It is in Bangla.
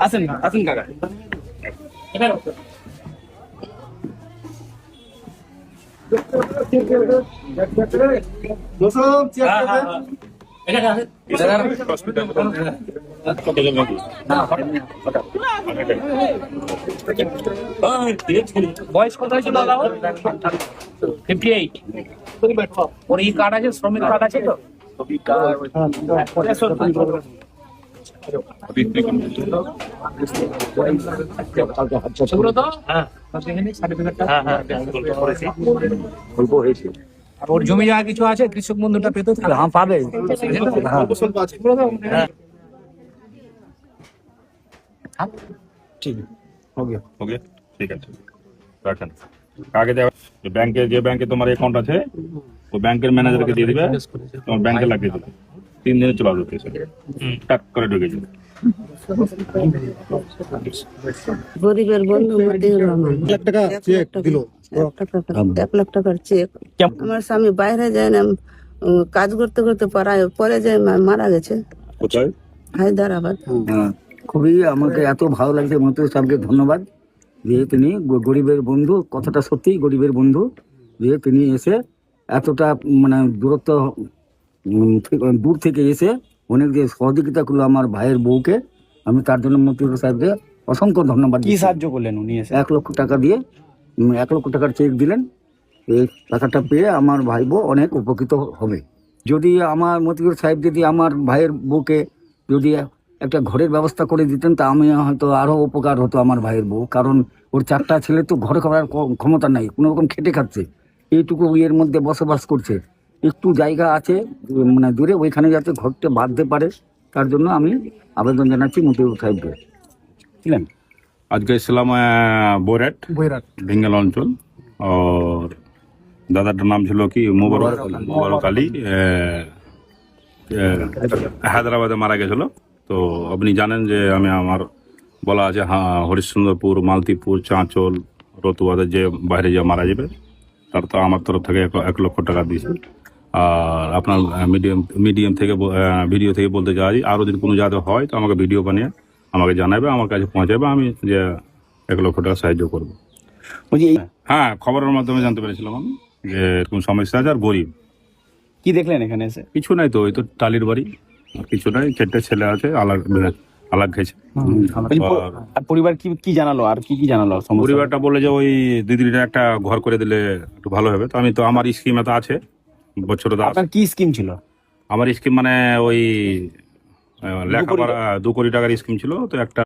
আসেন আসেন কাকা এখানে বয়স কত হয়েছিল দাদা 58 ওর এই কার্ড আছে শ্রমিক কার্ড আছে তো সেগুলো তো অল্প হয়েছে। আর ওর জমি জায়গা কিছু আছে কৃষক বন্ধুটা পেতে হ্যাঁ পাবে। ঠিক ওকে ওকে ঠিক আছে রাখেন কাকে দেওয়া ব্যাংকে যে ব্যাংকে তোমার অ্যাকাউন্ট আছে ওই ব্যাংকের ম্যানেজারকে দিয়ে দিবে তোমার ব্যাংকে লাগিয়ে দেবে 3 দিনে চলে আসবে পয়সা টাক করে ঢুকে যাবে গরিবের বন্ধু মতিউর রহমান 1 লাখ টাকা চেক দিল। 1 লাখ টাকার চেক। আমার স্বামী বাইরে যায় না, কাজ করতে করতে পরে যায় মারা গেছে কোথায় হায়দ্রাবাদ। খুবই আমাকে এত ভালো লাগছে মন্ত্রী সাহেবকে ধন্যবাদ যে তিনি গরিবের বন্ধু, কথাটা সত্যি গরিবের বন্ধু, যে তিনি এসে এতটা মানে দূরত্ব দূর থেকে এসে অনেক যে সহযোগিতা করলো আমার ভাইয়ের বউকে, আমি তার জন্য মন্ত্রী সাহেবকে অসংখ্য ধন্যবাদ। কি সাহায্য করলেন উনি এসে? 1 লক্ষ টাকা দিয়ে 1 লক্ষ টাকার চেক দিলেন। এই টাকাটা পেয়ে আমার ভাই বউ অনেক উপকৃত হবে। যদি আমার মতিউর সাহেব যদি আমার ভাইয়ের বউকে যদি একটা ঘরের ব্যবস্থা করে দিতেন তা আমি হয়তো আরো উপকার হতো আমার ভাইয়ের বউ, কারণ ওর 4টা ছেলে তো ঘরে করার ক্ষমতা নাই, কোনো রকম খেটে খাচ্ছে, এইটুকু এর মধ্যে বসবাস করছে, একটু জায়গা আছে মানে দূরে, ওইখানে যাতে ঘরটা বাঁধতে পারে, তার জন্য আমি আবেদন জানাচ্ছি মতিউর সাহেবকে। ছিলেন আজকে ছিলাম বৈরাট বেঙ্গল অঞ্চল আর দাদাটার নাম ছিল কি মোবারক আলী, হায়দ্রাবাদে মারা গেছিল। তো আপনি জানেন যে আমি আমার বলা আছে হরিশ্চন্দ্রপুর, মালতীপুর, চাঁচল, রতুয়াদের যে বাইরে যে মারা যাবে তার তো আমার তরফ থেকে 1 লক্ষ টাকা দিয়েছে। আর আপনার মিডিয়াম থেকে ভিডিও থেকে বলতে চাই আরও যদি কোনো জায়গায় হয় তো আমাকে ভিডিও বানিয়ে আমাকে জানাবে, আমার কাছে পৌঁছাবে, আমি যে 1 লক্ষ টাকা সাহায্য করবো। হ্যাঁ, খবরের মাধ্যমে জানতে পেরেছিলাম আমি যে এরকম সমস্যা আছে আর গরিব। কি দেখলেন এখানে এসে? কিছু নাই তো, ওই তো টালির বাড়ি, আর কিছু নাই, 4টে ছেলে আছে, আলাগ খেয়েছে। আর পরিবার কি জানালো, আর কি জানালো? পরিবারটা বলে যে ওই দিদিটা একটা ঘর করে দিলে একটু ভালো হবে। তো আমি তো আমার স্কিম তো আছে বছরে আপনার কি স্কিম ছিল? আমার স্কিম মানে ওই লেখাপড়া 2 কোটি টাকার স্কিম ছিল, তো একটা